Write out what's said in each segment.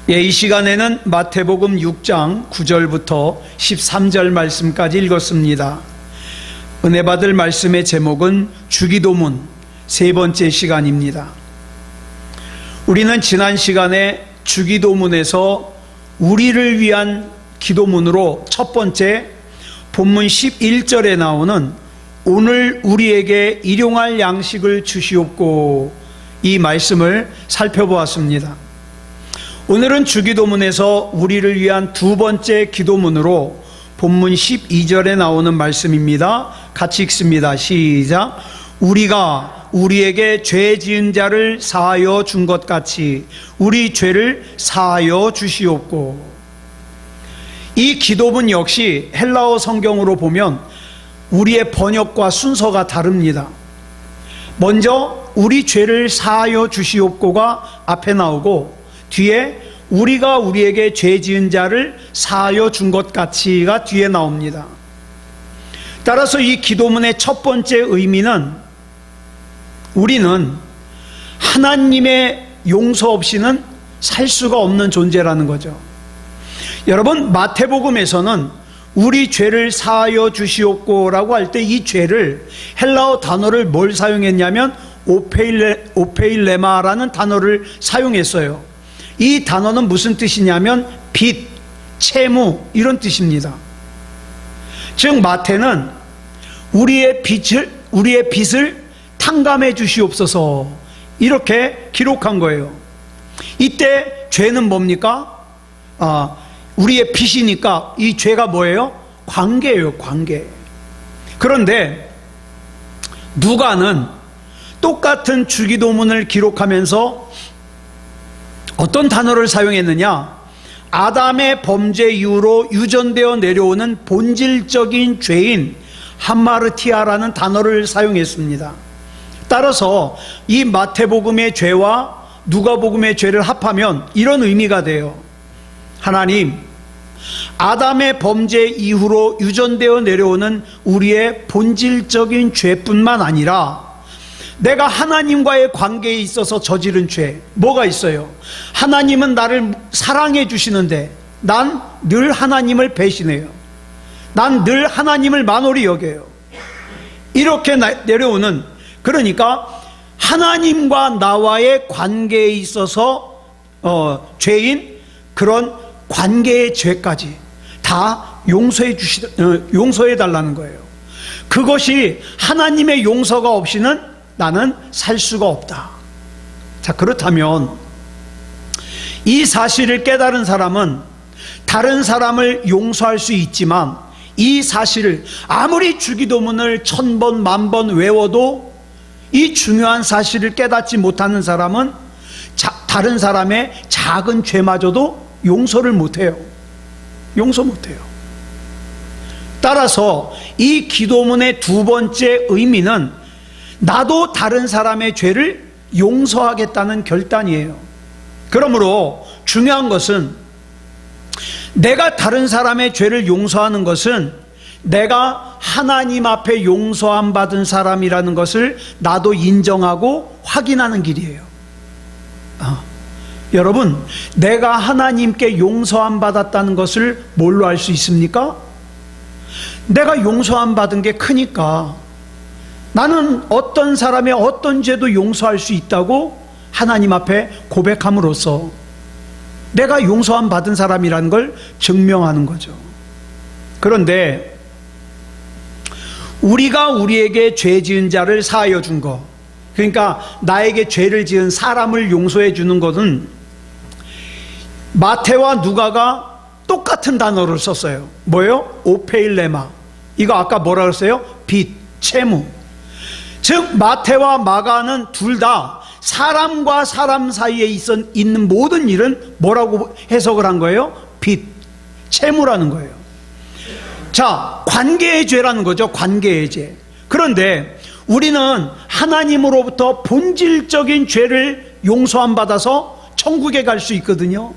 이 시간에는 마태복음 6장 9절부터 13절 말씀까지 읽었습니다. 은혜 받을 말씀의 제목은 주기도문 세 번째 시간입니다. 우리는 지난 시간에 주기도문에서 우리를 위한 기도문으로 첫 번째 본문 11절에 나오는 오늘 우리에게 일용할 양식을 주시옵고 이 말씀을 살펴보았습니다. 오늘은 주기도문에서 우리를 위한 두 번째 기도문으로 본문 12절에 나오는 말씀입니다. 같이 읽습니다. 시작. 우리가 우리에게 죄 지은 자를 사하여 준 것 같이 우리 죄를 사하여 주시옵고. 이 기도문 역시 헬라어 성경으로 보면 우리의 번역과 순서가 다릅니다. 먼저 우리 죄를 사하여 주시옵고가 앞에 나오고 뒤에 우리가 우리에게 죄 지은 자를 사하여 준 것 같이가 뒤에 나옵니다. 따라서 이 기도문의 첫 번째 의미는 우리는 하나님의 용서 없이는 살 수가 없는 존재라는 거죠. 여러분, 마태복음에서는 우리 죄를 사하여 주시옵고라고 할 때 이 죄를 헬라어 단어를 뭘 사용했냐면 오페일레마라는 단어를 사용했어요. 이 단어는 무슨 뜻이냐면 빚, 채무 이런 뜻입니다. 즉 마태는 우리의 빚을 탕감해 주시옵소서 이렇게 기록한 거예요. 이때 죄는 뭡니까? 우리의 빚이니까 이 죄가 뭐예요? 관계예요, 관계. 그런데 누가는 똑같은 주기도문을 기록하면서 어떤 단어를 사용했느냐? 아담의 범죄 이후로 유전되어 내려오는 본질적인 죄인 함마르티아라는 단어를 사용했습니다. 따라서 이 마태복음의 죄와 누가복음의 죄를 합하면 이런 의미가 돼요. 하나님, 아담의 범죄 이후로 유전되어 내려오는 우리의 본질적인 죄뿐만 아니라 내가 하나님과의 관계에 있어서 저지른 죄, 뭐가 있어요? 하나님은 나를 사랑해 주시는데 난 늘 하나님을 배신해요. 난 늘 하나님을 만홀히 여겨요. 이렇게 내려오는, 그러니까 하나님과 나와의 관계에 있어서 죄인 그런 관계의 죄까지 다 용서해 달라는 거예요. 그것이 하나님의 용서가 없이는 나는 살 수가 없다. 자, 그렇다면 이 사실을 깨달은 사람은 다른 사람을 용서할 수 있지만 이 사실을 아무리 주기도문을 1000번, 10,000번 외워도 이 중요한 사실을 깨닫지 못하는 사람은 다른 사람의 작은 죄마저도 용서를 못해요. 용서 못해요. 따라서 이 기도문의 두 번째 의미는 나도 다른 사람의 죄를 용서하겠다는 결단이에요. 그러므로 중요한 것은 내가 다른 사람의 죄를 용서하는 것은 내가 하나님 앞에 용서함 받은 사람이라는 것을 나도 인정하고 확인하는 길이에요. 여러분, 내가 하나님께 용서함 받았다는 것을 뭘로 알 수 있습니까? 내가 용서함 받은 게 크니까 나는 어떤 사람의 어떤 죄도 용서할 수 있다고 하나님 앞에 고백함으로써 내가 용서함 받은 사람이라는 걸 증명하는 거죠. 그런데 우리가 우리에게 죄 지은 자를 사하여 준 것, 그러니까 나에게 죄를 지은 사람을 용서해 주는 것은 마태와 누가가 똑같은 단어를 썼어요. 뭐예요? 오페일레마. 이거 아까 뭐라 그랬어요? 빚, 채무. 즉 마태와 마가는 둘 다 사람과 사람 사이에 있는 모든 일은 뭐라고 해석을 한 거예요? 빚, 채무라는 거예요. 자, 관계의 죄라는 거죠. 관계의 죄. 그런데 우리는 하나님으로부터 본질적인 죄를 용서함 받아서 천국에 갈 수 있거든요.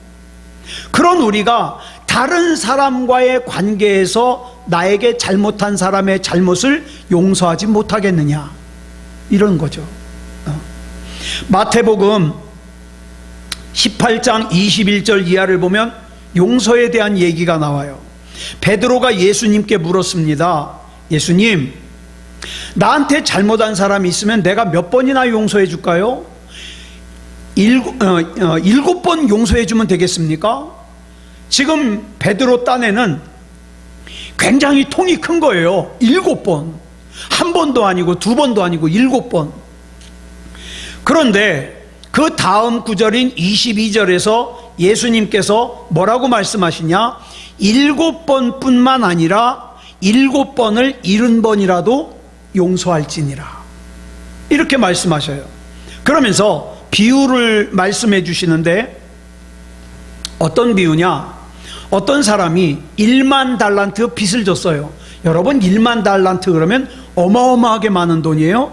그런 우리가 다른 사람과의 관계에서 나에게 잘못한 사람의 잘못을 용서하지 못하겠느냐, 이런 거죠. 마태복음 18장 21절 이하를 보면 용서에 대한 얘기가 나와요. 베드로가 예수님께 물었습니다. 예수님, 나한테 잘못한 사람이 있으면 내가 몇 번이나 용서해 줄까요? 7번 용서해 주면 되겠습니까? 지금 베드로 딴에는 굉장히 통이 큰 거예요. 7번. 한 번도 아니고 두 번도 아니고 7번. 그런데 그 다음 구절인 22절에서 예수님께서 뭐라고 말씀하시냐? 7번뿐만 아니라 7번을 70번이라도 용서할지니라. 이렇게 말씀하셔요. 그러면서 비유를 말씀해 주시는데, 어떤 비유냐? 어떤 사람이 1만 달란트 빚을 졌어요. 여러분, 1만 달란트 그러면 어마어마하게 많은 돈이에요.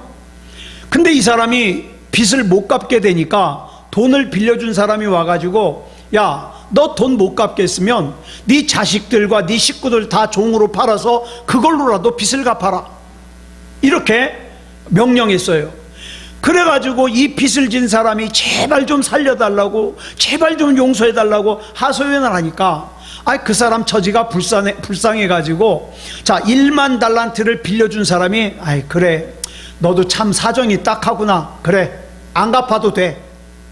근데 이 사람이 빚을 못 갚게 되니까 돈을 빌려준 사람이 와가지고, 야, 너 돈 못 갚겠으면 네 자식들과 네 식구들 다 종으로 팔아서 그걸로라도 빚을 갚아라, 이렇게 명령했어요. 그래가지고 이 빚을 진 사람이 제발 좀 살려달라고, 제발 좀 용서해달라고 하소연을 하니까, 그 사람 처지가 불쌍해가지고, 자, 1만 달란트를 빌려준 사람이, 그래, 너도 참 사정이 딱하구나, 그래, 안 갚아도 돼,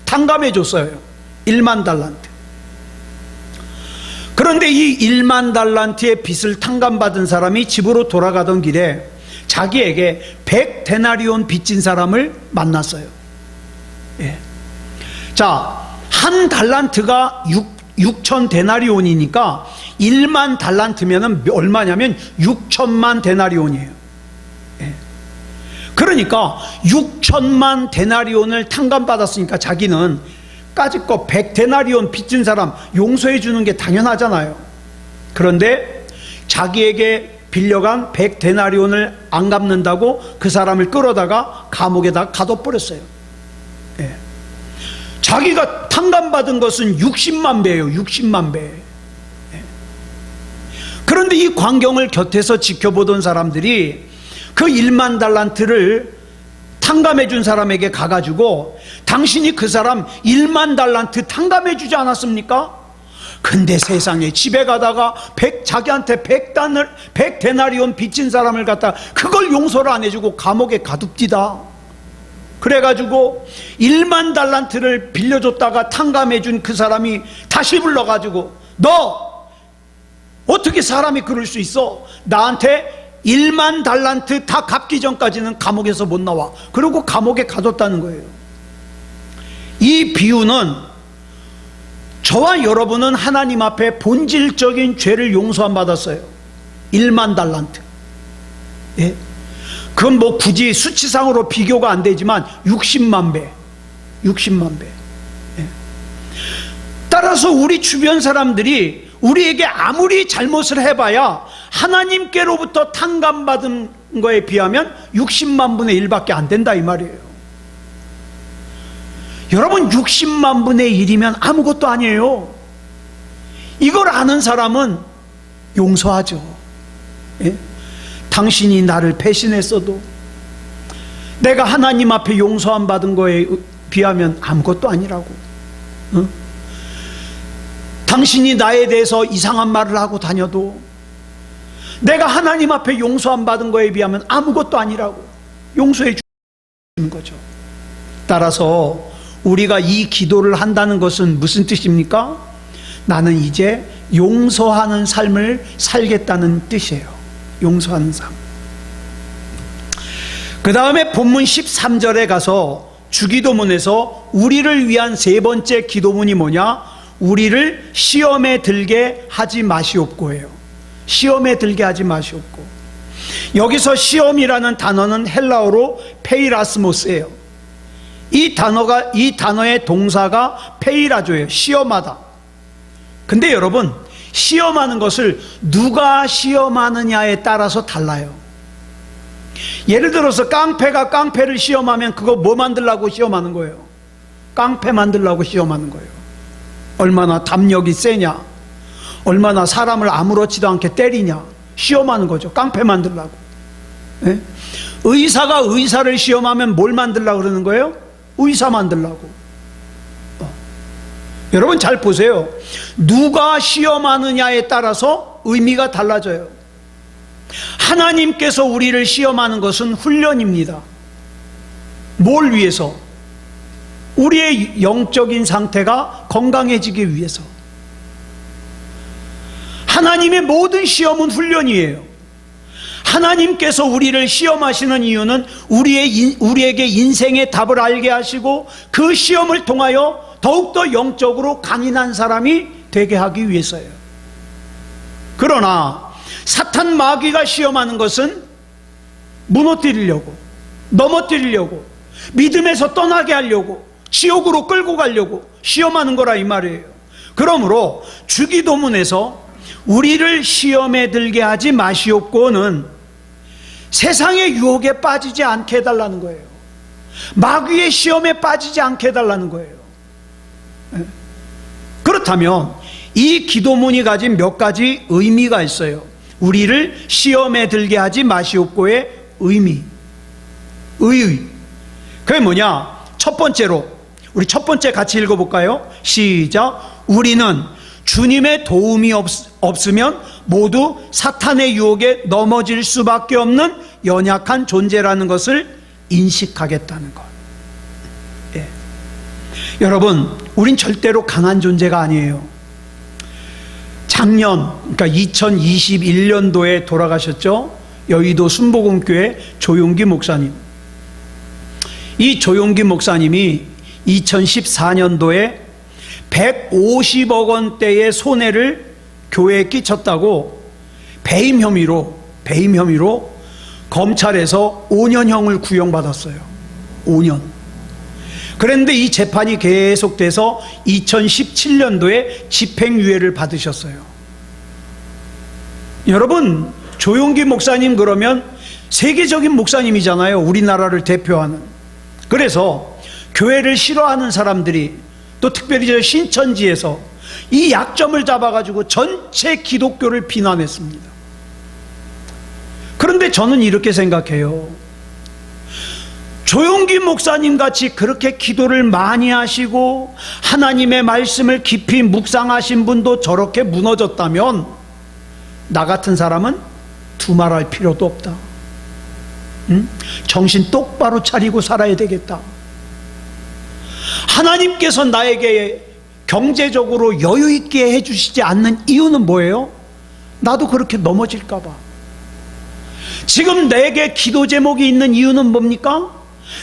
탕감해 줬어요. 1만 달란트. 그런데 이 1만 달란트의 빚을 탕감받은 사람이 집으로 돌아가던 길에 자기에게 100데나리온 빚진 사람을 만났어요. 예. 자, 한 달란트가 6천 데나리온이니까 1만 달란트면은 얼마냐면 6천만 데나리온이에요. 예. 그러니까 6천만 데나리온을 탕감받았으니까 자기는 까짓거 100데나리온 빚진 사람 용서해 주는 게 당연하잖아요. 그런데 자기에게 빌려간 100데나리온을 안 갚는다고 그 사람을 끌어다가 감옥에다 가둬버렸어요. 예. 자기가 탕감받은 것은 60만 배예요. 60만 배. 예. 그런데 이 광경을 곁에서 지켜보던 사람들이 그 1만 달란트를 탕감해 준 사람에게 가가지고, 당신이 그 사람 1만 달란트 탕감해 주지 않았습니까? 근데 세상에 집에 가다가 자기한테 100데나리온 빚진 사람을 갖다 그걸 용서를 안 해주고 감옥에 가둡디다. 그래가지고 1만 달란트를 빌려줬다가 탕감해 준 그 사람이 다시 불러가지고, 너 어떻게 사람이 그럴 수 있어? 나한테 1만 달란트 다 갚기 전까지는 감옥에서 못 나와. 그리고 감옥에 가뒀다는 거예요. 이 비유는 저와 여러분은 하나님 앞에 본질적인 죄를 용서 안 받았어요. 1만 달란트. 예? 그건 뭐 굳이 수치상으로 비교가 안 되지만 60만 배. 60만 배. 예? 따라서 우리 주변 사람들이 우리에게 아무리 잘못을 해봐야 하나님께로부터 탕감받은 거에 비하면 60만 분의 1밖에 안 된다, 이 말이에요. 여러분, 60만 분의 1이면 아무것도 아니에요. 이걸 아는 사람은 용서하죠. 예? 당신이 나를 배신했어도 내가 하나님 앞에 용서 안 받은 거에 비하면 아무것도 아니라고. 응? 당신이 나에 대해서 이상한 말을 하고 다녀도 내가 하나님 앞에 용서 안 받은 거에 비하면 아무것도 아니라고 용서해 주는 거죠. 따라서 우리가 이 기도를 한다는 것은 무슨 뜻입니까? 나는 이제 용서하는 삶을 살겠다는 뜻이에요. 용서하는 삶. 그 다음에 본문 13절에 가서 주기도문에서 우리를 위한 세 번째 기도문이 뭐냐? 우리를 시험에 들게 하지 마시옵고예요. 시험에 들게 하지 마시옵고. 여기서 시험이라는 단어는 헬라어로 페이라스모스예요. 이 단어의 동사가 페이라조예요. 시험하다. 근데 여러분, 시험하는 것을 누가 시험하느냐에 따라서 달라요. 예를 들어서 깡패가 깡패를 시험하면 그거 뭐 만들려고 시험하는 거예요? 깡패 만들려고 시험하는 거예요. 얼마나 담력이 세냐, 얼마나 사람을 아무렇지도 않게 때리냐, 시험하는 거죠. 깡패 만들려고. 예? 의사가 의사를 시험하면 뭘 만들려고 그러는 거예요? 의사 만들려고. 여러분 잘 보세요. 누가 시험하느냐에 따라서 의미가 달라져요. 하나님께서 우리를 시험하는 것은 훈련입니다. 뭘 위해서? 우리의 영적인 상태가 건강해지기 위해서. 하나님의 모든 시험은 훈련이에요. 하나님께서 우리를 시험하시는 이유는 우리에게 인생의 답을 알게 하시고 그 시험을 통하여 더욱더 영적으로 강인한 사람이 되게 하기 위해서예요. 그러나 사탄 마귀가 시험하는 것은 무너뜨리려고, 넘어뜨리려고, 믿음에서 떠나게 하려고, 지옥으로 끌고 가려고 시험하는 거라 이 말이에요. 그러므로 주기도문에서 우리를 시험에 들게 하지 마시옵고는 세상의 유혹에 빠지지 않게 해달라는 거예요. 마귀의 시험에 빠지지 않게 해달라는 거예요. 그렇다면 이 기도문이 가진 몇 가지 의미가 있어요. 우리를 시험에 들게 하지 마시옵고의 의의. 그게 뭐냐? 첫 번째로, 우리 첫 번째 같이 읽어볼까요? 시작. 우리는 주님의 도움이 없으면 모두 사탄의 유혹에 넘어질 수밖에 없는 연약한 존재라는 것을 인식하겠다는 것. 예. 여러분, 우린 절대로 강한 존재가 아니에요. 작년, 그러니까 2021년도에 돌아가셨죠? 여의도 순복음교회 조용기 목사님. 이 조용기 목사님이 2014년도에 150억 원대의 손해를 교회에 끼쳤다고 배임 혐의로 검찰에서 5년형을 구형받았어요. 5년. 그런데 이 재판이 계속돼서 2017년도에 집행유예를 받으셨어요. 여러분, 조용기 목사님 그러면 세계적인 목사님이잖아요. 우리나라를 대표하는. 그래서 교회를 싫어하는 사람들이, 또 특별히 저 신천지에서 이 약점을 잡아가지고 전체 기독교를 비난했습니다. 그런데 저는 이렇게 생각해요. 조용기 목사님 같이 그렇게 기도를 많이 하시고 하나님의 말씀을 깊이 묵상하신 분도 저렇게 무너졌다면 나 같은 사람은 두말할 필요도 없다. 응? 정신 똑바로 차리고 살아야 되겠다. 하나님께서 나에게 경제적으로 여유 있게 해주시지 않는 이유는 뭐예요? 나도 그렇게 넘어질까 봐. 지금 내게 기도 제목이 있는 이유는 뭡니까?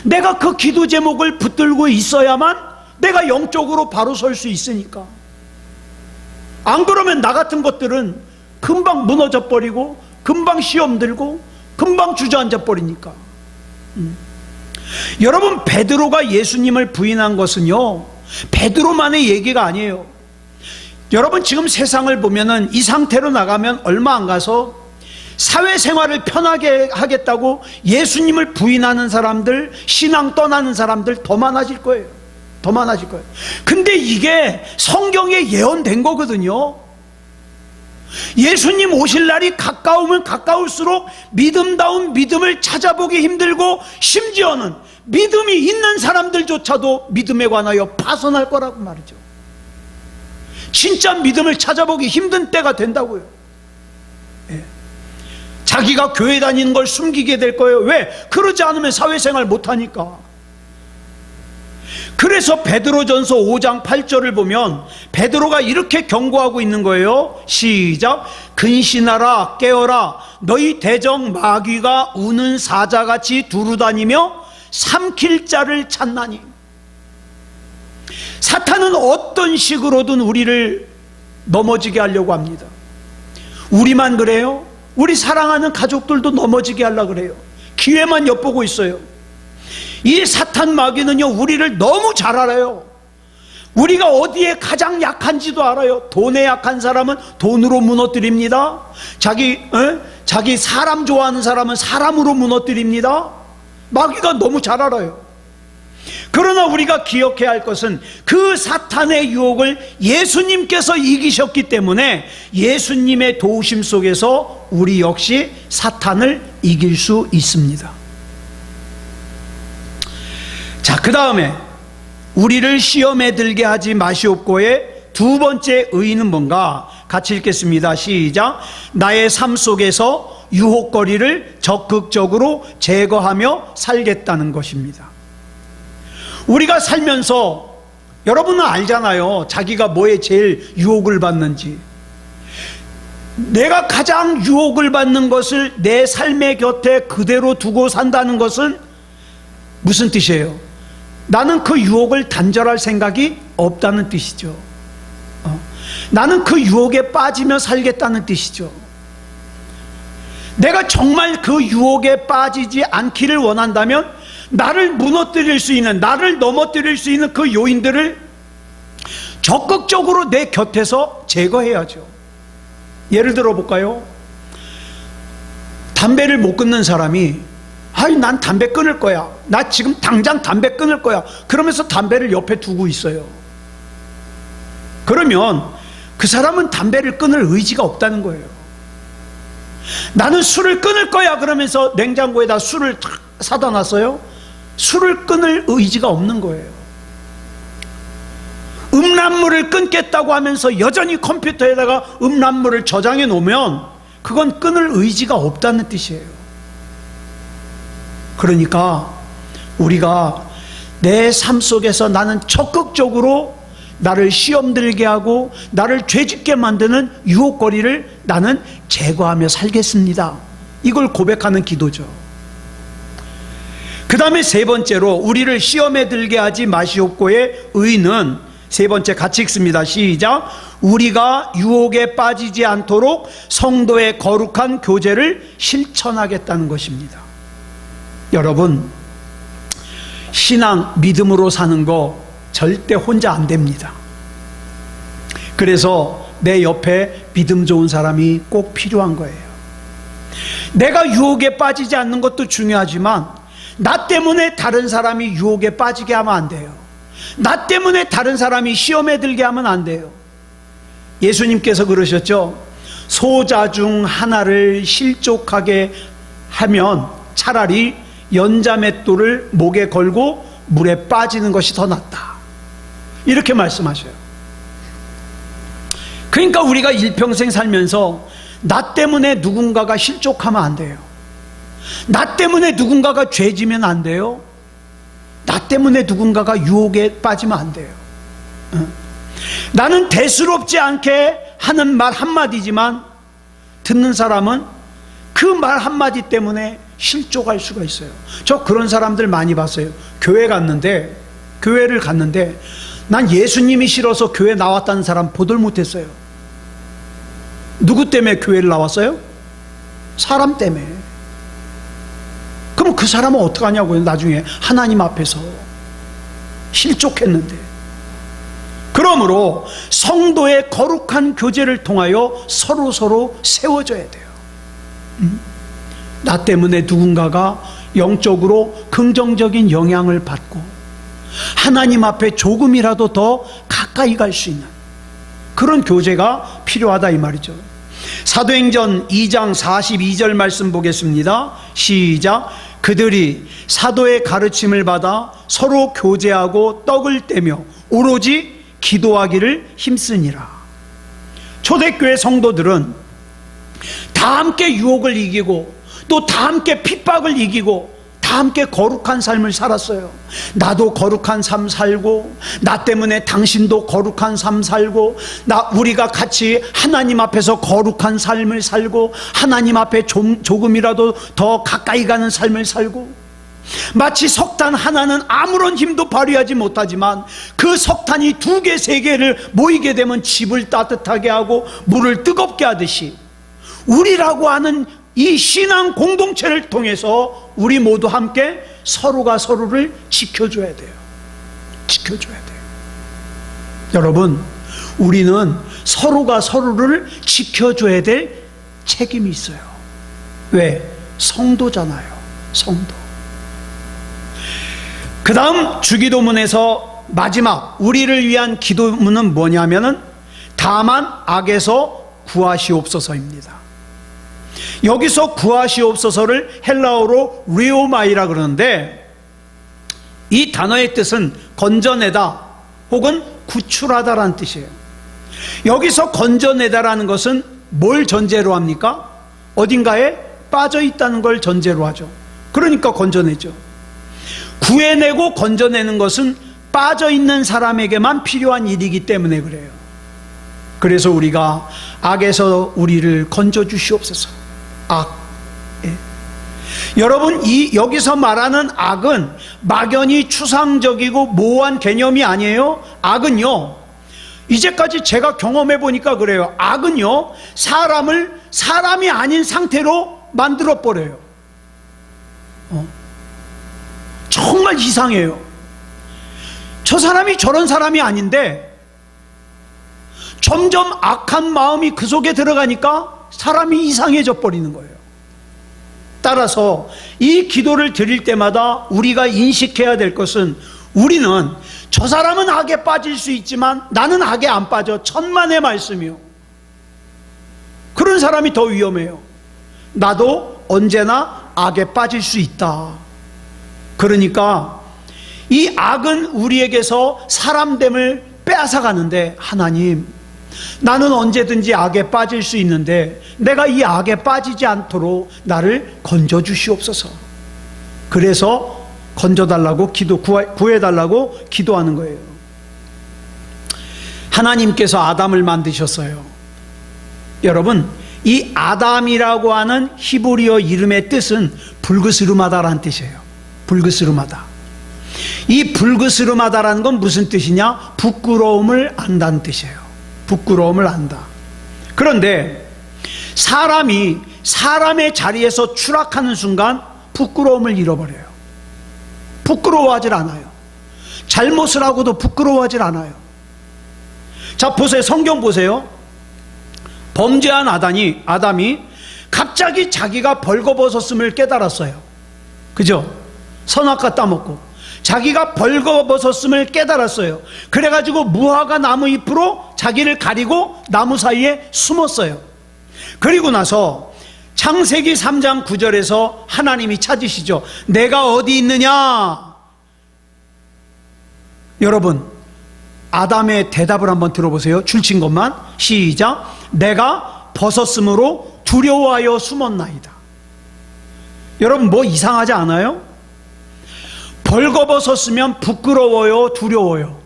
내가 그 기도 제목을 붙들고 있어야만 내가 영적으로 바로 설 수 있으니까. 안 그러면 나 같은 것들은 금방 무너져 버리고 금방 시험 들고 금방 주저앉아 버리니까. 여러분, 베드로가 예수님을 부인한 것은요, 베드로만의 얘기가 아니에요. 여러분, 지금 세상을 보면은 이 상태로 나가면 얼마 안 가서 사회생활을 편하게 하겠다고 예수님을 부인하는 사람들, 신앙 떠나는 사람들 더 많아질 거예요. 더 많아질 거예요. 근데 이게 성경에 예언된 거거든요. 예수님 오실 날이 가까우면 가까울수록 믿음다운 믿음을 찾아보기 힘들고, 심지어는 믿음이 있는 사람들조차도 믿음에 관하여 파선할 거라고 말이죠. 진짜 믿음을 찾아보기 힘든 때가 된다고요. 예. 자기가 교회 다니는 걸 숨기게 될 거예요. 왜? 그러지 않으면 사회생활 못하니까. 그래서 베드로전서 5장 8절을 보면 베드로가 이렇게 경고하고 있는 거예요. 시작. 근신하라, 깨어라. 너희 대적 마귀가 우는 사자같이 두루다니며 삼킬 자를 찾나니. 사탄은 어떤 식으로든 우리를 넘어지게 하려고 합니다. 우리만 그래요? 우리 사랑하는 가족들도 넘어지게 하려고 그래요. 기회만 엿보고 있어요. 이 사탄 마귀는요, 우리를 너무 잘 알아요. 우리가 어디에 가장 약한지도 알아요. 돈에 약한 사람은 돈으로 무너뜨립니다. 자기 사람 좋아하는 사람은 사람으로 무너뜨립니다. 마귀가 너무 잘 알아요. 그러나 우리가 기억해야 할 것은 그 사탄의 유혹을 예수님께서 이기셨기 때문에 예수님의 도우심 속에서 우리 역시 사탄을 이길 수 있습니다. 자, 그 다음에 우리를 시험에 들게 하지 마시옵고의 두 번째 의의는 뭔가? 같이 읽겠습니다. 시작. 나의 삶 속에서 유혹거리를 적극적으로 제거하며 살겠다는 것입니다. 우리가 살면서 여러분은 알잖아요. 자기가 뭐에 제일 유혹을 받는지. 내가 가장 유혹을 받는 것을 내 삶의 곁에 그대로 두고 산다는 것은 무슨 뜻이에요? 나는 그 유혹을 단절할 생각이 없다는 뜻이죠. 나는 그 유혹에 빠지며 살겠다는 뜻이죠. 내가 정말 그 유혹에 빠지지 않기를 원한다면 나를 무너뜨릴 수 있는, 나를 넘어뜨릴 수 있는 그 요인들을 적극적으로 내 곁에서 제거해야죠. 예를 들어 볼까요? 담배를 못 끊는 사람이 난 담배 끊을 거야. 나 지금 당장 담배 끊을 거야. 그러면서 담배를 옆에 두고 있어요. 그러면 그 사람은 담배를 끊을 의지가 없다는 거예요. 나는 술을 끊을 거야. 그러면서 냉장고에다 술을 탁 사다 놨어요. 술을 끊을 의지가 없는 거예요. 음란물을 끊겠다고 하면서 여전히 컴퓨터에다가 음란물을 저장해 놓으면 그건 끊을 의지가 없다는 뜻이에요. 그러니까 우리가 내 삶 속에서 나는 적극적으로 나를 시험 들게 하고 나를 죄짓게 만드는 유혹거리를 나는 제거하며 살겠습니다. 이걸 고백하는 기도죠. 그 다음에 세 번째로 우리를 시험에 들게 하지 마시옵고의 의는 세 번째 같이 읽습니다. 시작. 우리가 유혹에 빠지지 않도록 성도의 거룩한 교제를 실천하겠다는 것입니다. 여러분, 신앙 믿음으로 사는 거 절대 혼자 안 됩니다. 그래서 내 옆에 믿음 좋은 사람이 꼭 필요한 거예요. 내가 유혹에 빠지지 않는 것도 중요하지만 나 때문에 다른 사람이 유혹에 빠지게 하면 안 돼요. 나 때문에 다른 사람이 시험에 들게 하면 안 돼요. 예수님께서 그러셨죠. 소자 중 하나를 실족하게 하면 차라리 연자맷돌을 목에 걸고 물에 빠지는 것이 더 낫다. 이렇게 말씀하셔요. 그러니까 우리가 일평생 살면서 나 때문에 누군가가 실족하면 안 돼요. 나 때문에 누군가가 죄지면 안 돼요. 나 때문에 누군가가 유혹에 빠지면 안 돼요. 나는 대수롭지 않게 하는 말 한마디지만 듣는 사람은 그 말 한마디 때문에 실족할 수가 있어요. 저 그런 사람들 많이 봤어요. 교회를 갔는데 난 예수님이 싫어서 교회 나왔다는 사람 보들 못했어요. 누구 때문에 교회를 나왔어요? 사람 때문에. 그럼 그 사람은 어떡하냐고요. 나중에 하나님 앞에서 실족했는데. 그러므로 성도의 거룩한 교제를 통하여 서로 세워져야 돼요. 나 때문에 누군가가 영적으로 긍정적인 영향을 받고 하나님 앞에 조금이라도 더 가까이 갈 수 있는 그런 교제가 필요하다 이 말이죠. 사도행전 2장 42절 말씀 보겠습니다. 시작. 그들이 사도의 가르침을 받아 서로 교제하고 떡을 떼며 오로지 기도하기를 힘쓰니라. 초대교회 성도들은 다 함께 유혹을 이기고 또 다 함께 핍박을 이기고 다 함께 거룩한 삶을 살았어요. 나도 거룩한 삶 살고 나 때문에 당신도 거룩한 삶 살고 우리가 같이 하나님 앞에서 거룩한 삶을 살고 하나님 앞에 조금이라도 더 가까이 가는 삶을 살고 마치 석탄 하나는 아무런 힘도 발휘하지 못하지만 그 석탄이 2개, 3개를 모이게 되면 집을 따뜻하게 하고 물을 뜨겁게 하듯이 우리라고 하는 이 신앙 공동체를 통해서 우리 모두 함께 서로가 서로를 지켜줘야 돼요. 지켜줘야 돼요. 여러분, 우리는 서로가 서로를 지켜줘야 될 책임이 있어요. 왜? 성도잖아요. 성도. 그 다음 주기도문에서 마지막 우리를 위한 기도문은 뭐냐면은 다만 악에서 구하시옵소서입니다. 여기서 구하시옵소서를 헬라어로 리오마이라 그러는데 이 단어의 뜻은 건져내다 혹은 구출하다라는 뜻이에요. 여기서 건져내다라는 것은 뭘 전제로 합니까? 어딘가에 빠져 있다는 걸 전제로 하죠. 그러니까 건져내죠. 구해내고 건져내는 것은 빠져 있는 사람에게만 필요한 일이기 때문에 그래요. 그래서 우리가 악에서 우리를 건져 주시옵소서. 악. 예. 여러분, 여기서 말하는 악은 막연히 추상적이고 모호한 개념이 아니에요. 악은요, 이제까지 제가 경험해 보니까 그래요. 악은요, 사람을 사람이 아닌 상태로 만들어 버려요. 정말 이상해요. 저 사람이 저런 사람이 아닌데 점점 악한 마음이 그 속에 들어가니까 사람이 이상해져 버리는 거예요. 따라서 이 기도를 드릴 때마다 우리가 인식해야 될 것은, 우리는 저 사람은 악에 빠질 수 있지만 나는 악에 안 빠져. 천만의 말씀이요. 그런 사람이 더 위험해요. 나도 언제나 악에 빠질 수 있다. 그러니까 이 악은 우리에게서 사람됨을 빼앗아가는데, 하나님, 나는 언제든지 악에 빠질 수 있는데 내가 이 악에 빠지지 않도록 나를 건져 주시옵소서. 그래서 건져달라고 구해달라고 기도하는 거예요. 하나님께서 아담을 만드셨어요. 여러분, 이 아담이라고 하는 히브리어 이름의 뜻은 불그스름하다라는 뜻이에요. 불그스름하다. 이 불그스름하다라는 건 무슨 뜻이냐? 부끄러움을 안다는 뜻이에요. 부끄러움을 안다. 그런데 사람이 사람의 자리에서 추락하는 순간 부끄러움을 잃어버려요. 부끄러워하질 않아요. 잘못을 하고도 부끄러워하질 않아요. 자, 보세요. 성경 보세요. 범죄한 아담이 갑자기 자기가 벌거벗었음을 깨달았어요. 그죠? 선악과 따먹고 자기가 벌거벗었음을 깨달았어요. 그래가지고 무화과 나무 잎으로 자기를 가리고 나무 사이에 숨었어요. 그리고 나서 창세기 3장 9절에서 하나님이 찾으시죠. 내가 어디 있느냐? 여러분, 아담의 대답을 한번 들어보세요. 줄친 것만. 시작. 내가 벗었으므로 두려워하여 숨었나이다. 여러분, 뭐 이상하지 않아요? 벌거벗었으면 부끄러워요, 두려워요?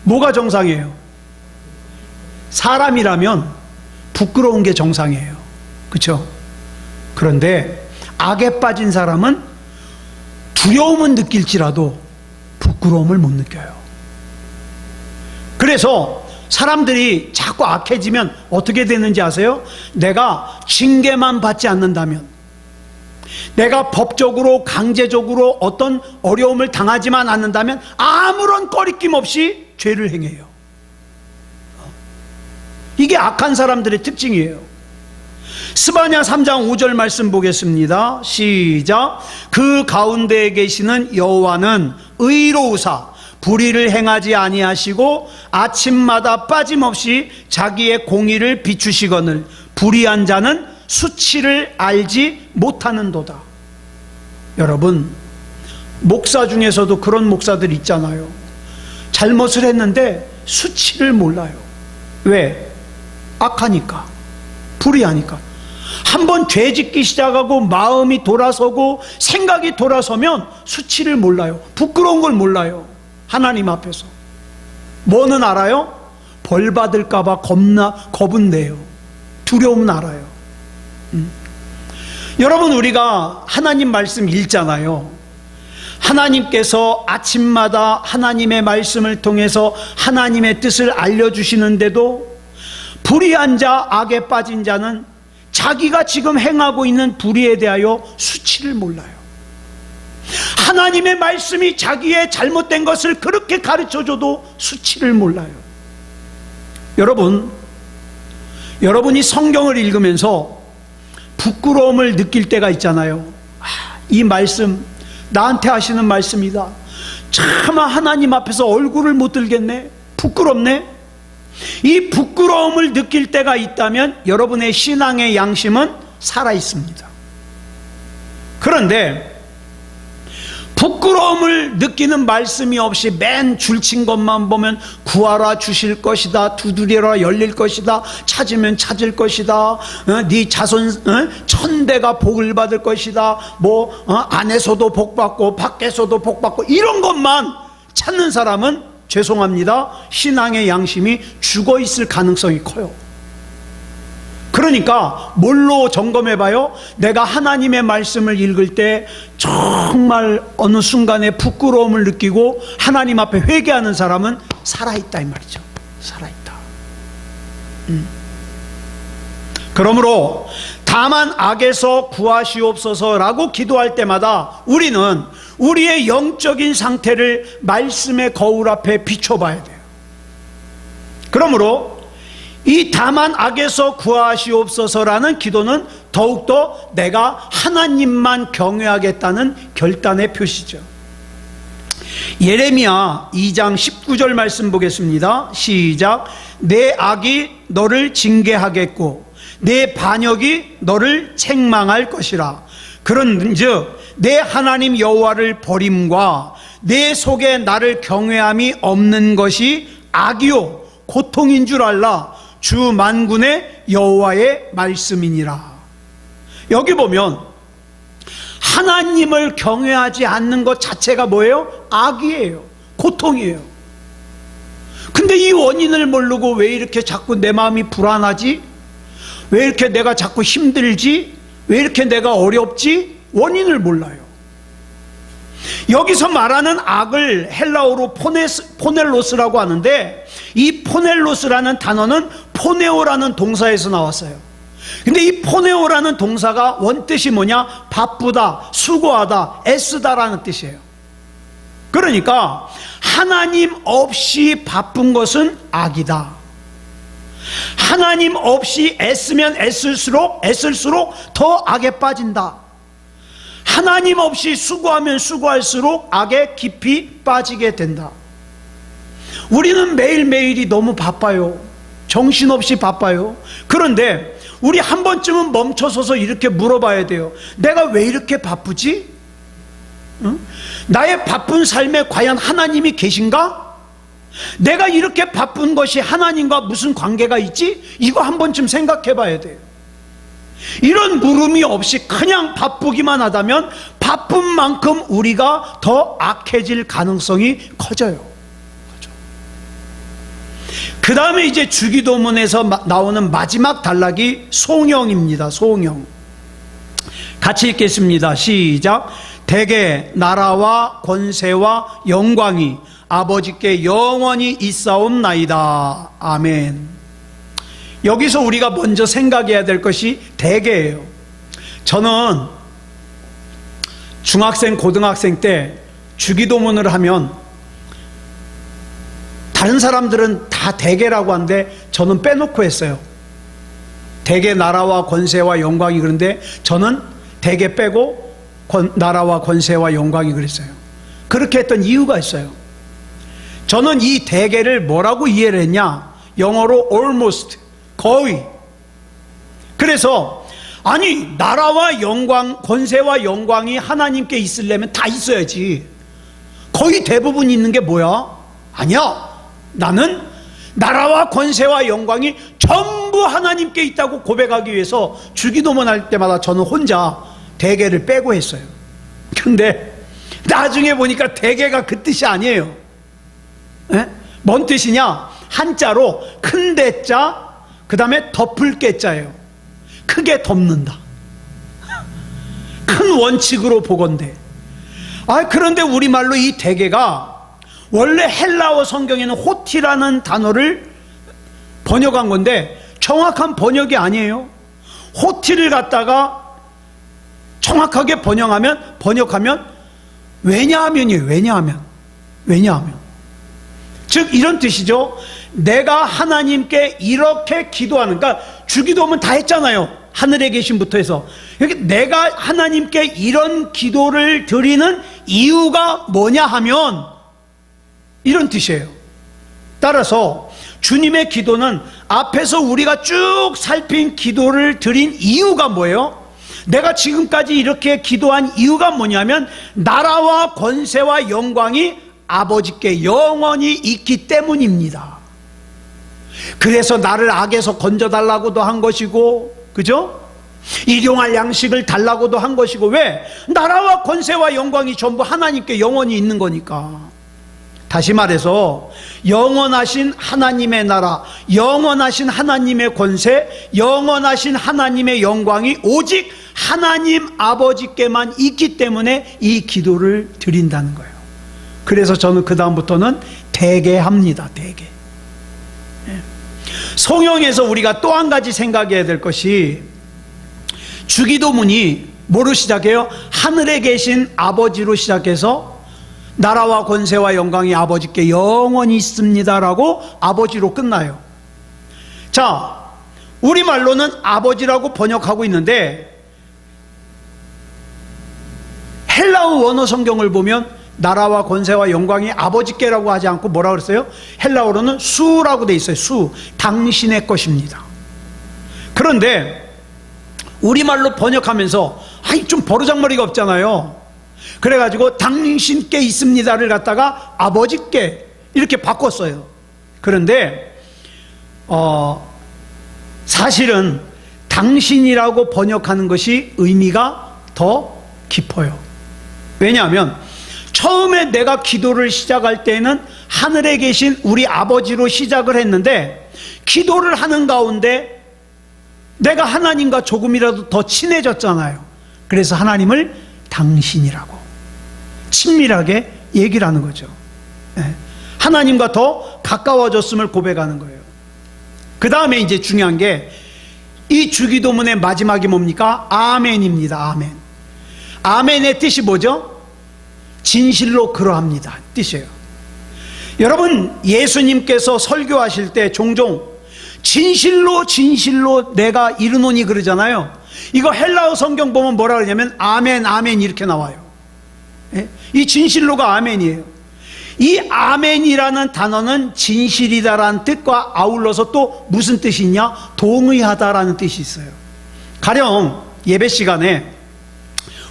뭐가 정상이에요? 사람이라면 부끄러운 게 정상이에요. 그렇죠? 그런데 악에 빠진 사람은 두려움은 느낄지라도 부끄러움을 못 느껴요. 그래서 사람들이 자꾸 악해지면 어떻게 되는지 아세요? 내가 징계만 받지 않는다면, 내가 법적으로 강제적으로 어떤 어려움을 당하지만 않는다면 아무런 꺼리낌 없이 죄를 행해요. 이게 악한 사람들의 특징이에요. 스바냐 3장 5절 말씀 보겠습니다. 시작. 그 가운데에 계시는 여호와는 의로우사 불의를 행하지 아니하시고 아침마다 빠짐없이 자기의 공의를 비추시거늘 불의한 자는 수치를 알지 못하는도다. 여러분, 목사 중에서도 그런 목사들 있잖아요. 잘못을 했는데 수치를 몰라요. 왜? 악하니까, 불의하니까. 한번 죄짓기 시작하고 마음이 돌아서고 생각이 돌아서면 수치를 몰라요. 부끄러운 걸 몰라요. 하나님 앞에서 뭐는 알아요? 벌 받을까 봐 겁은 내요. 두려움은 알아요. 여러분, 우리가 하나님 말씀 읽잖아요. 하나님께서 아침마다 하나님의 말씀을 통해서 하나님의 뜻을 알려주시는데도 불의한 자, 악에 빠진 자는 자기가 지금 행하고 있는 불의에 대하여 수치를 몰라요. 하나님의 말씀이 자기의 잘못된 것을 그렇게 가르쳐줘도 수치를 몰라요. 여러분이 성경을 읽으면서 부끄러움을 느낄 때가 있잖아요. 이 말씀 나한테 하시는 말씀이다. 차마 하나님 앞에서 얼굴을 못 들겠네. 부끄럽네. 이 부끄러움을 느낄 때가 있다면 여러분의 신앙의 양심은 살아 있습니다. 그런데 부끄러움을 느끼는 말씀이 없이 맨 줄친 것만 보면 구하라 주실 것이다, 두드려라 열릴 것이다, 찾으면 찾을 것이다, 네 자손 1000대가 복을 받을 것이다, 안에서도 복 받고 밖에서도 복 받고, 이런 것만 찾는 사람은 죄송합니다, 신앙의 양심이 죽어 있을 가능성이 커요. 그러니까 뭘로 점검해봐요? 내가 하나님의 말씀을 읽을 때 정말 어느 순간에 부끄러움을 느끼고 하나님 앞에 회개하는 사람은 살아있다 이 말이죠. 살아있다. 그러므로 다만 악에서 구하시옵소서라고 기도할 때마다 우리는 우리의 영적인 상태를 말씀의 거울 앞에 비춰봐야 돼요. 그러므로 이 다만 악에서 구하시옵소서라는 기도는 더욱더 내가 하나님만 경외하겠다는 결단의 표시죠. 예레미야 2장 19절 말씀 보겠습니다. 시작. 내 악이 너를 징계하겠고 내 반역이 너를 책망할 것이라. 그런즉 내 하나님 여호와를 버림과 내 속에 나를 경외함이 없는 것이 악이요 고통인 줄 알라. 주 만군의 여호와의 말씀이니라. 여기 보면 하나님을 경외하지 않는 것 자체가 뭐예요? 악이에요. 고통이에요. 근데 이 원인을 모르고 왜 이렇게 자꾸 내 마음이 불안하지? 왜 이렇게 내가 자꾸 힘들지? 왜 이렇게 내가 어렵지? 원인을 몰라요. 여기서 말하는 악을 헬라어로 포넬로스라고 하는데, 이 포넬로스라는 단어는 포네오라는 동사에서 나왔어요. 근데 이 포네오라는 동사가 원뜻이 뭐냐? 바쁘다, 수고하다, 애쓰다라는 뜻이에요. 그러니까 하나님 없이 바쁜 것은 악이다. 하나님 없이 애쓰면 애쓸수록 더 악에 빠진다. 하나님 없이 수고하면 수고할수록 악에 깊이 빠지게 된다. 우리는 매일매일이 너무 바빠요. 정신없이 바빠요. 그런데 우리 한 번쯤은 멈춰서서 이렇게 물어봐야 돼요. 내가 왜 이렇게 바쁘지? 응? 나의 바쁜 삶에 과연 하나님이 계신가? 내가 이렇게 바쁜 것이 하나님과 무슨 관계가 있지? 이거 한 번쯤 생각해 봐야 돼요. 이런 물음이 없이 그냥 바쁘기만 하다면 바쁜 만큼 우리가 더 악해질 가능성이 커져요. 그 다음에 이제 주기도문에서 나오는 마지막 단락이 송영입니다. 송영. 같이 읽겠습니다. 시작. 대개 나라와 권세와 영광이 아버지께 영원히 있사옵나이다. 아멘. 여기서 우리가 먼저 생각해야 될 것이 대개예요. 저는 중학생, 고등학생 때 주기도문을 하면 다른 사람들은 다 대개라고 하는데 저는 빼놓고 했어요. 대개 나라와 권세와 영광이. 그런데 저는 대개 빼고 나라와 권세와 영광이 그랬어요. 그렇게 했던 이유가 있어요. 저는 이 대개를 뭐라고 이해를 했냐? 영어로 almost, 거의. 그래서 아니 나라와 영광, 권세와 영광이 하나님께 있으려면 다 있어야지. 거의 대부분 있는 게 뭐야? 아니야. 나는 나라와 권세와 영광이 전부 하나님께 있다고 고백하기 위해서 주기도문 할 때마다 저는 혼자 대개를 빼고 했어요. 근데 나중에 보니까 대개가 그 뜻이 아니에요. 에? 뭔 뜻이냐? 한자로 큰 대자, 그 다음에 덮을 깨자예요. 크게 덮는다. 큰 원칙으로 보건대. 그런데 우리말로 이 대개가 원래 헬라어 성경에는 호티라는 단어를 번역한 건데 정확한 번역이 아니에요. 호티를 갖다가 정확하게 번역하면 왜냐하면이에요. 왜냐하면 즉 이런 뜻이죠. 내가 하나님께 이렇게 기도하는, 그러니까 주기도문 다 했잖아요. 하늘에 계신부터 해서. 내가 하나님께 이런 기도를 드리는 이유가 뭐냐 하면 이런 뜻이에요. 따라서 주님의 기도는 앞에서 우리가 쭉 살핀 기도를 드린 이유가 뭐예요? 내가 지금까지 이렇게 기도한 이유가 뭐냐면 나라와 권세와 영광이 아버지께 영원히 있기 때문입니다. 그래서 나를 악에서 건져달라고도 한 것이고, 그죠? 일용할 양식을 달라고도 한 것이고. 왜? 나라와 권세와 영광이 전부 하나님께 영원히 있는 거니까. 다시 말해서 영원하신 하나님의 나라, 영원하신 하나님의 권세, 영원하신 하나님의 영광이 오직 하나님 아버지께만 있기 때문에 이 기도를 드린다는 거예요. 그래서 저는 그 다음부터는 대개 합니다. 대개. 성경에서 우리가 또 한 가지 생각해야 될 것이, 주기도문이 뭐로 시작해요? 하늘에 계신 아버지로 시작해서 나라와 권세와 영광이 아버지께 영원히 있습니다라고 아버지로 끝나요. 자, 우리말로는 아버지라고 번역하고 있는데 헬라어 원어 성경을 보면 나라와 권세와 영광이 아버지께라고 하지 않고 뭐라 그랬어요? 헬라어로는 수라고 돼 있어요. 수, 당신의 것입니다. 그런데 우리말로 번역하면서 좀 버르장머리가 없잖아요. 그래가지고 당신께 있습니다를 갖다가 아버지께 이렇게 바꿨어요. 그런데 사실은 당신이라고 번역하는 것이 의미가 더 깊어요. 왜냐하면 처음에 내가 기도를 시작할 때는 하늘에 계신 우리 아버지로 시작을 했는데, 기도를 하는 가운데 내가 하나님과 조금이라도 더 친해졌잖아요. 그래서 하나님을 당신이라고 친밀하게 얘기를 하는 거죠. 하나님과 더 가까워졌음을 고백하는 거예요. 그 다음에 이제 중요한 게, 이 주기도문의 마지막이 뭡니까? 아멘입니다. 아멘. 아멘의 뜻이 뭐죠? 진실로 그러합니다 뜻이에요. 여러분, 예수님께서 설교하실 때 종종 진실로 진실로 내가 이르노니 그러잖아요. 이거 헬라어 성경 보면 뭐라 그러냐면 아멘 아멘 이렇게 나와요. 이 진실로가 아멘이에요. 이 아멘이라는 단어는 진실이다라는 뜻과 아울러서 또 무슨 뜻이 있냐? 동의하다라는 뜻이 있어요. 가령 예배 시간에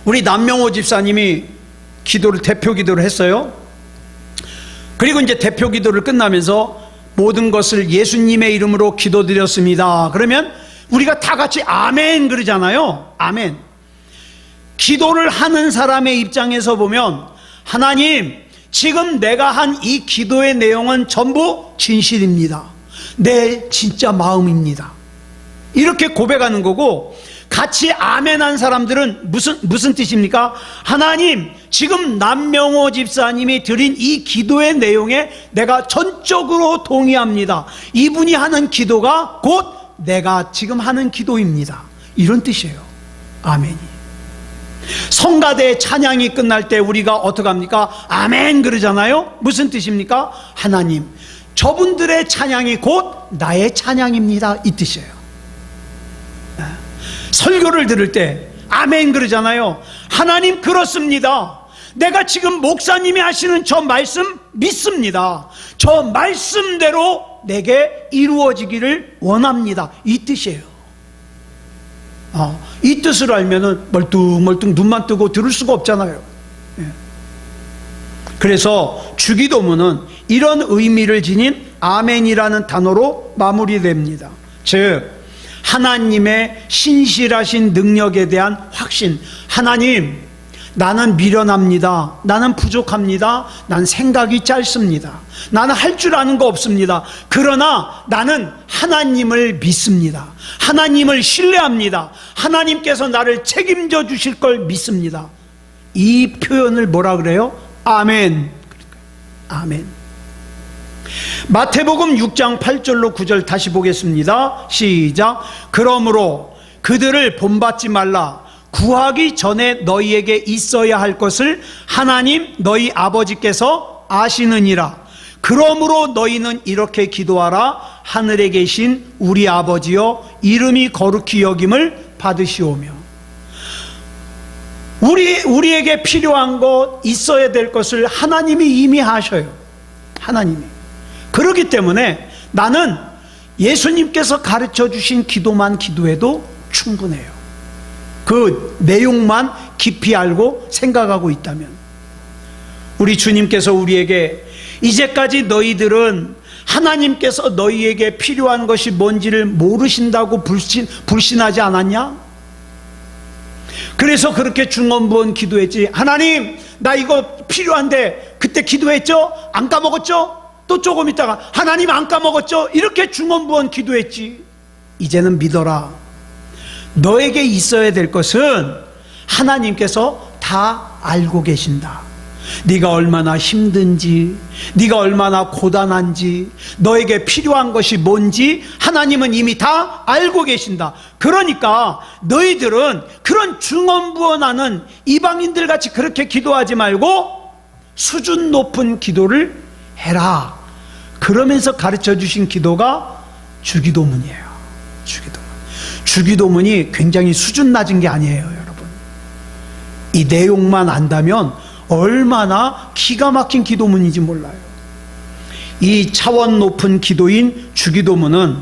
우리 남명호 집사님이 대표 기도를 했어요. 그리고 이제 대표 기도를 끝나면서 모든 것을 예수님의 이름으로 기도드렸습니다. 그러면 우리가 다 같이 아멘 그러잖아요. 아멘. 기도를 하는 사람의 입장에서 보면, 하나님, 지금 내가 한 이 기도의 내용은 전부 진실입니다. 내 진짜 마음입니다. 이렇게 고백하는 거고, 같이 아멘한 사람들은 무슨 뜻입니까? 하나님, 지금 남명호 집사님이 드린 이 기도의 내용에 내가 전적으로 동의합니다. 이분이 하는 기도가 곧 내가 지금 하는 기도입니다. 이런 뜻이에요. 아멘이. 성가대 찬양이 끝날 때 우리가 어떻게 합니까? 아멘 그러잖아요. 무슨 뜻입니까? 하나님, 저분들의 찬양이 곧 나의 찬양입니다. 이 뜻이에요. 설교를 들을 때 아멘 그러잖아요. 하나님, 그렇습니다. 내가 지금 목사님이 하시는 저 말씀 믿습니다. 저 말씀대로 내게 이루어지기를 원합니다. 이 뜻이에요. 이 뜻을 알면은 멀뚱멀뚱 눈만 뜨고 들을 수가 없잖아요. 그래서 주기도문은 이런 의미를 지닌 아멘이라는 단어로 마무리됩니다. 즉, 하나님의 신실하신 능력에 대한 확신. 하나님, 나는 미련합니다. 나는 부족합니다. 난 생각이 짧습니다. 나는 할 줄 아는 거 없습니다. 그러나 나는 하나님을 믿습니다. 하나님을 신뢰합니다. 하나님께서 나를 책임져 주실 걸 믿습니다. 이 표현을 뭐라 그래요? 아멘. 아멘. 마태복음 6장 8절로 9절 다시 보겠습니다. 시작. 그러므로 그들을 본받지 말라. 구하기 전에 너희에게 있어야 할 것을 하나님 너희 아버지께서 아시느니라. 그러므로 너희는 이렇게 기도하라. 하늘에 계신 우리 아버지여, 이름이 거룩히 여김을 받으시오며. 우리에게 필요한 것, 있어야 될 것을 하나님이 이미 하셔요. 하나님이. 그렇기 때문에 나는 예수님께서 가르쳐 주신 기도만 기도해도 충분해요. 그 내용만 깊이 알고 생각하고 있다면, 우리 주님께서 우리에게 이제까지 너희들은 하나님께서 너희에게 필요한 것이 뭔지를 모르신다고 불신하지 않았냐? 그래서 그렇게 중언부언 기도했지. 하나님, 나 이거 필요한데 그때 기도했죠? 안 까먹었죠? 또 조금 있다가 하나님 안 까먹었죠? 이렇게 중언부언 기도했지. 이제는 믿어라. 너에게 있어야 될 것은 하나님께서 다 알고 계신다. 네가 얼마나 힘든지, 네가 얼마나 고단한지, 너에게 필요한 것이 뭔지 하나님은 이미 다 알고 계신다. 그러니까 너희들은 그런 중언부언하는 이방인들 같이 그렇게 기도하지 말고 수준 높은 기도를 해라. 그러면서 가르쳐 주신 기도가 주기도문이에요. 주기도문. 주기도문이 굉장히 수준 낮은 게 아니에요, 여러분. 이 내용만 안다면 얼마나 기가 막힌 기도문인지 몰라요. 이 차원 높은 기도인 주기도문은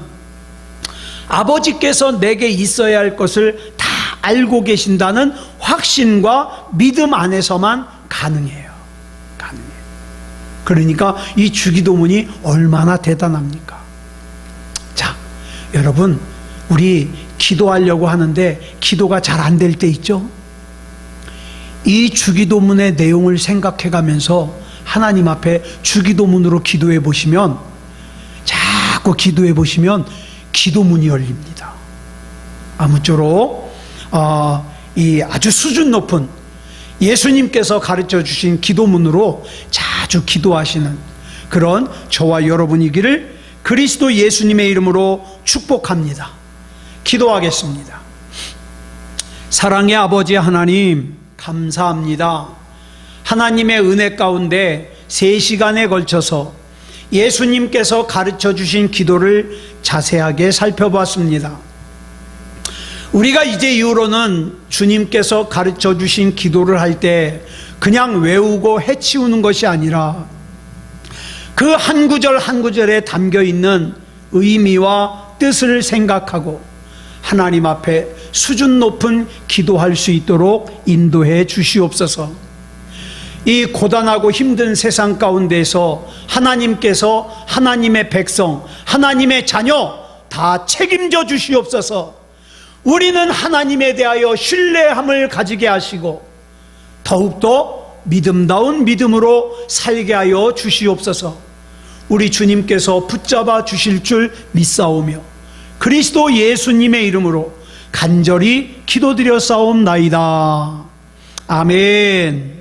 아버지께서 내게 있어야 할 것을 다 알고 계신다는 확신과 믿음 안에서만 가능해요. 가능해요. 그러니까 이 주기도문이 얼마나 대단합니까? 자, 여러분, 우리 기도하려고 하는데 기도가 잘 안 될 때 있죠? 이 주기도문의 내용을 생각해 가면서 하나님 앞에 주기도문으로 기도해 보시면, 자꾸 기도해 보시면 기도문이 열립니다. 아무쪼록 이 아주 수준 높은 예수님께서 가르쳐 주신 기도문으로 자주 기도하시는 그런 저와 여러분이기를 그리스도 예수님의 이름으로 축복합니다. 기도하겠습니다. 사랑의 아버지 하나님, 감사합니다. 하나님의 은혜 가운데 3시간에 걸쳐서 예수님께서 가르쳐 주신 기도를 자세하게 살펴봤습니다. 우리가 이제 이후로는 주님께서 가르쳐 주신 기도를 할 때 그냥 외우고 해치우는 것이 아니라 그 한 구절 한 구절에 담겨 있는 의미와 뜻을 생각하고 하나님 앞에 수준 높은 기도할 수 있도록 인도해 주시옵소서. 이 고단하고 힘든 세상 가운데서 하나님께서 하나님의 백성, 하나님의 자녀 다 책임져 주시옵소서. 우리는 하나님에 대하여 신뢰함을 가지게 하시고 더욱더 믿음다운 믿음으로 살게 하여 주시옵소서. 우리 주님께서 붙잡아 주실 줄 믿사오며 그리스도 예수님의 이름으로 간절히 기도드려 싸움나이다. 아멘.